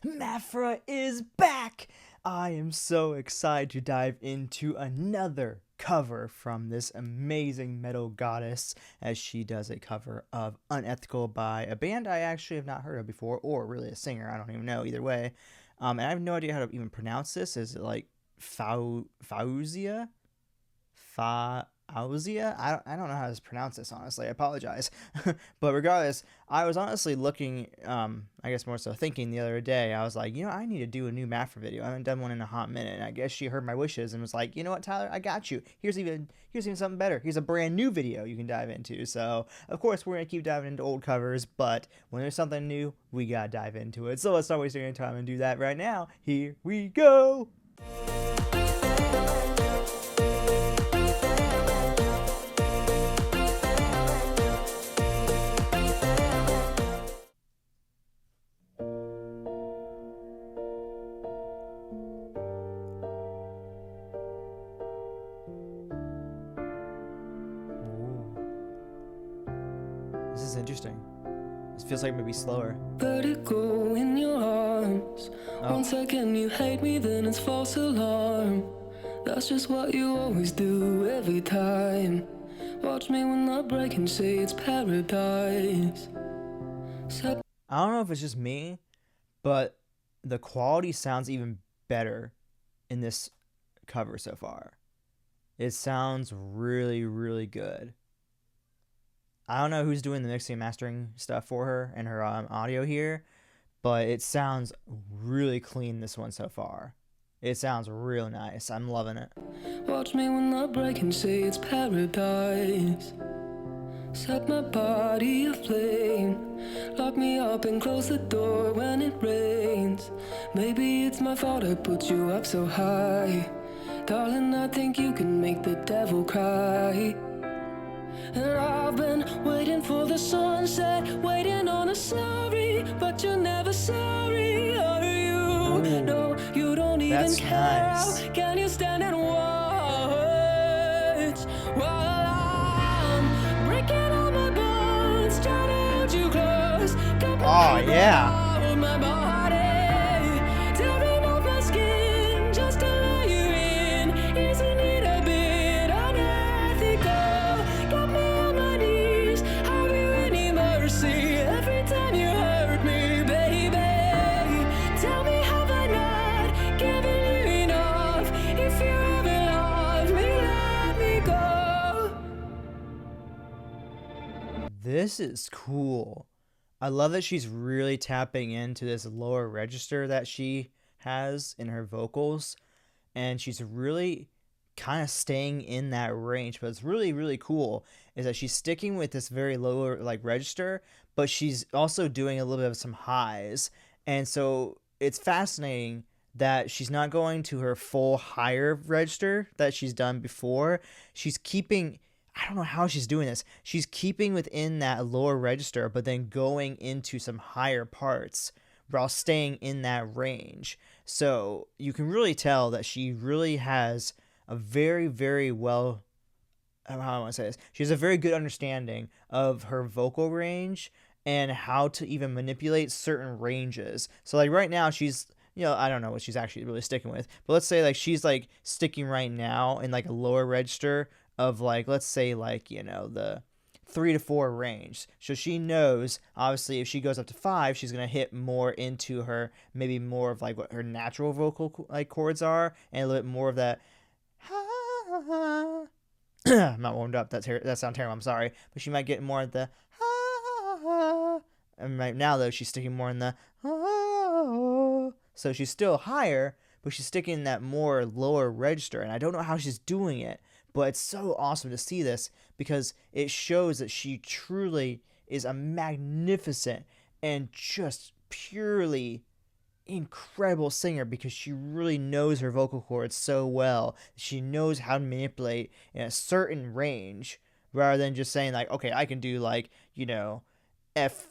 MAPHRA is back! I am so excited to dive into another cover from this amazing metal goddess as she does a cover of Unethical by a band I actually have not heard of before, or really a singer. I don't even know either way. And I have no idea how to even pronounce this. Is it like Faouzia? Faouzia? I don't know how to pronounce this, honestly. I apologize. But regardless, I was honestly looking, I guess more so thinking the other day, I was like, I need to do a new MAPHRA video. I haven't done one in a hot minute. And I guess she heard my wishes and was like, you know what, Tyler, I got you. Here's even something better. Here's a brand new video you can dive into. So, of course, we're going to keep diving into old covers, but when there's something new, we got to dive into it. So let's not waste any time and do that right now. Here we go. This is interesting. This feels like maybe slower. Vertigo in your arms. Once again you hate me, then it's false alarm. That's just what you always do every time. Watch me when I break and say it's paradise. I don't know if it's just me, but the quality sounds even better in this cover so far. It sounds really, really good. I don't know who's doing the mixing and mastering stuff for her and her audio here, but it sounds really clean, this one so far. It sounds real nice. I'm loving it. Watch me when I break and say it's paradise. Set my body aflame. Lock me up and close the door when it rains. Maybe it's my fault I put you up so high. Darling, I think you can make the devil cry. And I've been waiting for the sunset, waiting on a sorry, but you're never sorry, are you? Ooh, no, you don't even care. Nice. Can you stand and watch while I'm breaking all my bones, trying to hold you close? Oh, yeah. My body, tearing off my skin just to let you in. Isn't it a bit unethical? Got me on my knees. Have you any mercy every time you hurt me, baby? Tell me, have I not given you enough? If you ever loved me, let me go. This is cool. I love that she's really tapping into this lower register that she has in her vocals, and she's really kind of staying in that range. But it's really, really cool is that she's sticking with this very lower register, but she's also doing a little bit of some highs. And so it's fascinating that she's not going to her full higher register that she's done before. She's keeping, I don't know how she's doing this. She's keeping within that lower register, but then going into some higher parts while staying in that range. So you can really tell that she really has a very, very well, how do I want to say this? She has a very good understanding of her vocal range and how to even manipulate certain ranges. So like right now she's, I don't know what she's actually really sticking with, but let's say like she's like sticking right now in like a lower register of like, let's say like, the 3 to 4 range. So she knows obviously if she goes up to 5, she's going to hit more into her, maybe more of like what her natural vocal like chords are, and a little bit more of that. I'm not warmed up. That sounds terrible. I'm sorry, but she might get more of the. And right now though, she's sticking more in the. So she's still higher, but she's sticking in that more lower register, and I don't know how she's doing it. But it's so awesome to see this because it shows that she truly is a magnificent and just purely incredible singer, because she really knows her vocal cords so well. She knows how to manipulate in a certain range rather than just saying like, okay, I can do like, F3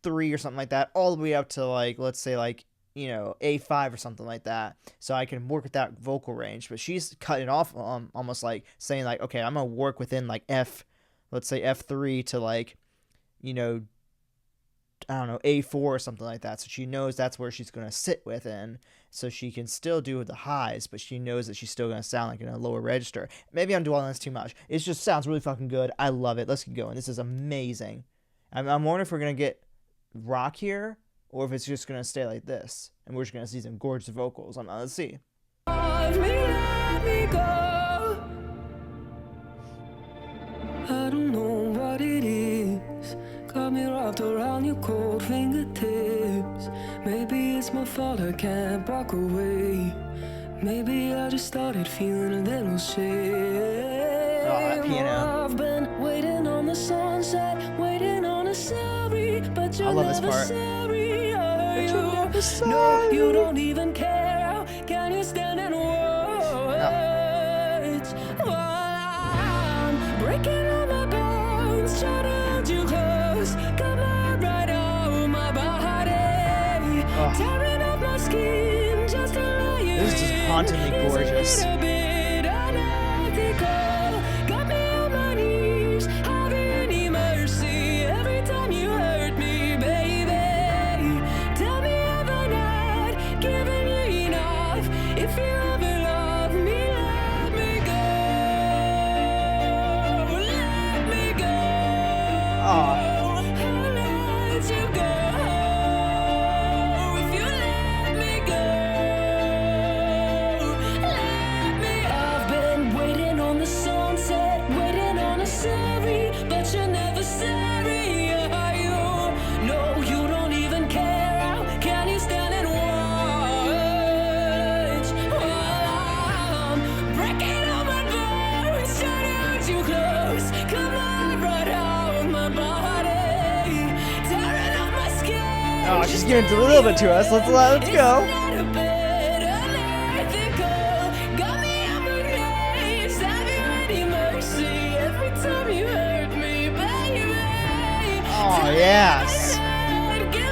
or something like that all the way up to like, let's say like, A5 or something like that, so I can work with that vocal range. But she's cutting it off, almost like saying like, okay, I'm gonna work within like let's say F3 to like, I don't know, A4 or something like that. So she knows that's where she's going to sit within. So she can still do the highs, but she knows that she's still going to sound like in a lower register. Maybe I'm dwelling on this too much. It just sounds really fucking good. I love it. Let's keep going. This is amazing. I'm wondering if we're going to get rock here or if it's just going to stay like this. And we're just going to see some gorgeous vocals. Let's see. Let me go. I don't know what it is. Got me wrapped around your cold fingertips. Maybe it's my fault I can't walk away. Maybe I just started feeling a little shame. Oh, that piano. I've been waiting on the sunset, waiting on a sorry, but you're I love this never part. sorry, are you? Never No, sorry. you don't even care. Can you stand and watch while I'm breaking all my bones, trying to hold you close? Come on, right out my body, tearing off my skin just to let you This is just hauntingly in. gorgeous. It's a bit unethical. Got me on my knees, have any mercy every time you hurt me, baby. Tell me have I not given you enough? If you ever love me, let me go. Let me go. I'll let you go. If you let me go, let me. I've been waiting on the sunset, waiting on a sorry, but you're never sorry, are you? No, you don't even care. How can you stand and watch while I'm breaking all my bones, trying to hold you close? Come on, right out my body, tearing off my skin. Oh, she's giving a little bit to us. Let's go. It's not a bit unethical. Got me on my knees. Have you any mercy every time you hurt me, baby? Oh, yes. I'd give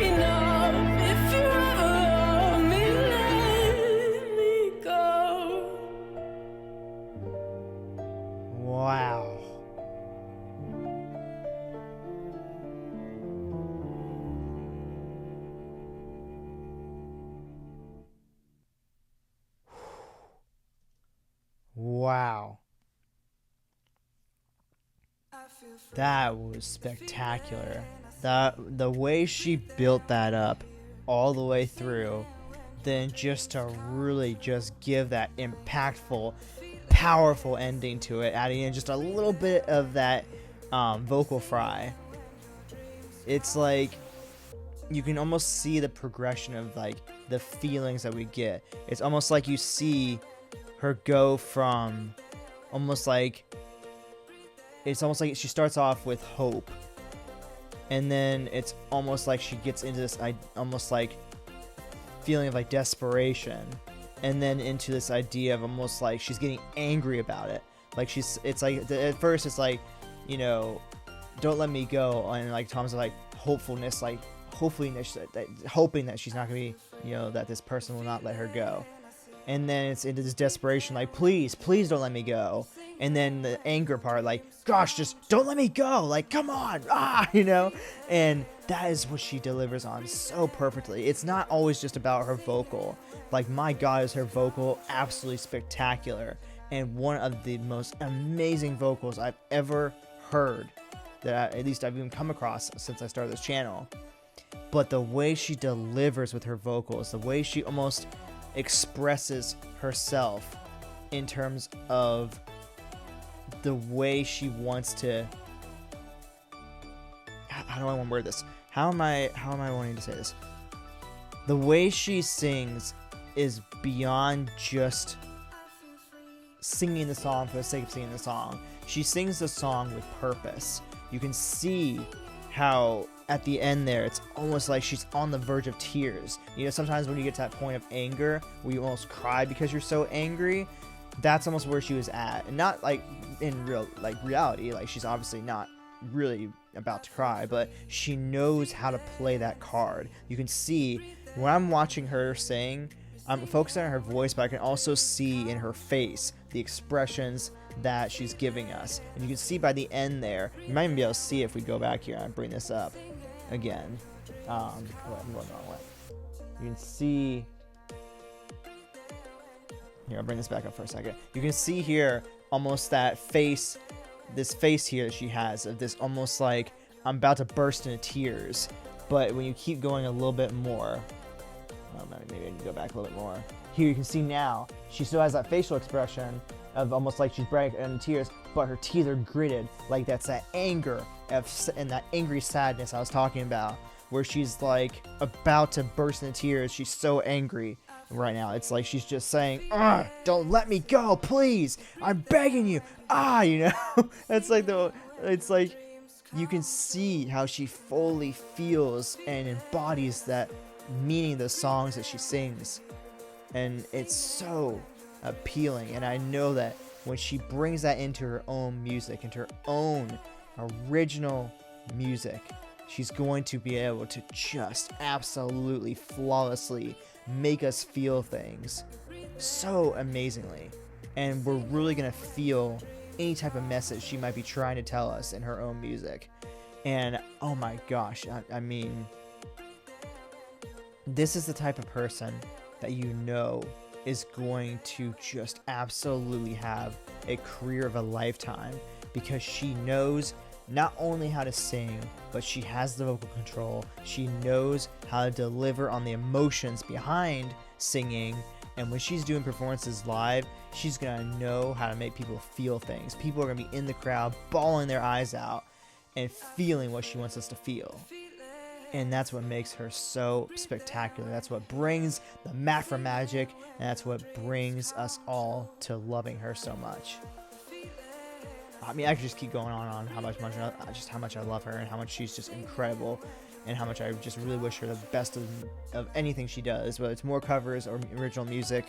you enough. If you ever love me, let me go. Wow. Wow. That was spectacular. The way she built that up all the way through, then just to really just give that impactful, powerful ending to it, adding in just a little bit of that vocal fry. It's like you can almost see the progression of like the feelings that we get. It's almost like you see her go from almost like she starts off with hope, and then it's almost like she gets into this almost like feeling of like desperation, and then into this idea of almost like she's getting angry about it. Like it's like at first it's like, you know, don't let me go, and like Tom's like hopefulness, like hoping that she's not gonna be, you know, that this person will not let her go. And then it's into this desperation, like, please don't let me go. And then the anger part, like, gosh, just don't let me go. Like, come on, you know? And that is what she delivers on so perfectly. It's not always just about her vocal. Like, my God, is her vocal absolutely spectacular. And one of the most amazing vocals I've ever heard, that at least I've even come across since I started this channel. But the way she delivers with her vocals, the way she almost expresses herself in terms of the way she wants to, how do I want to word this? How am I wanting to say this? The way she sings is beyond just singing the song for the sake of singing the song. She sings the song with purpose. You can see how at the end there, it's almost like she's on the verge of tears. You know, sometimes when you get to that point of anger where you almost cry because you're so angry, that's almost where she was at. And not like in reality, like she's obviously not really about to cry, but she knows how to play that card. You can see when I'm watching her sing, I'm focusing on her voice, but I can also see in her face the expressions that she's giving us. And you can see by the end there, you might even be able to see if we go back here and bring this up. again. Wait, I'm going the wrong way. You can see. Here, I'll bring this back up for a second. You can see here almost that face, this face here that she has of this almost like I'm about to burst into tears. But when you keep going a little bit more, maybe I can go back a little bit more. Here you can see now she still has that facial expression of almost like she's breaking into tears, but her teeth are gritted. Like that's that anger and that angry sadness I was talking about, where she's like about to burst into tears. She's so angry right now. It's like she's just saying, don't let me go, please. I'm begging you. You know, it's like you can see how she fully feels and embodies that meaning of the songs that she sings. And it's so appealing. And I know that when she brings that into her own music, into her own original music, she's going to be able to just absolutely flawlessly make us feel things so amazingly. And we're really going to feel any type of message she might be trying to tell us in her own music. And oh my gosh, I mean, this is the type of person that you know is going to just absolutely have a career of a lifetime, because she knows not only how to sing, but she has the vocal control. She knows how to deliver on the emotions behind singing. And when she's doing performances live, she's gonna know how to make people feel things. People are gonna be in the crowd bawling their eyes out and feeling what she wants us to feel. And that's what makes her so spectacular. That's what brings the MAPHRA magic, and that's what brings us all to loving her so much. I mean, I could just keep going on how much I love her, and how much she's just incredible, and how much I just really wish her the best of anything she does, whether it's more covers or original music.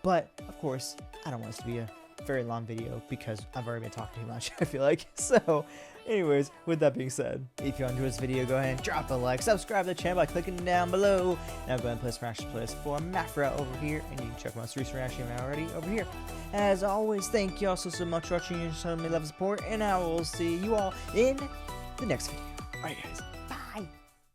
But of course, I don't want this to be a very long video because I've already been talking too much, I feel like. So anyways, with that being said, if you enjoyed this video, go ahead and drop a like, subscribe to the channel by clicking down below. Now go ahead and play some reaction playlist for MAPHRA over here, and you can check my most recent reaction already over here. As always, thank you all so much for watching and showing me love and support, and I will see you all in the next video. Alright guys.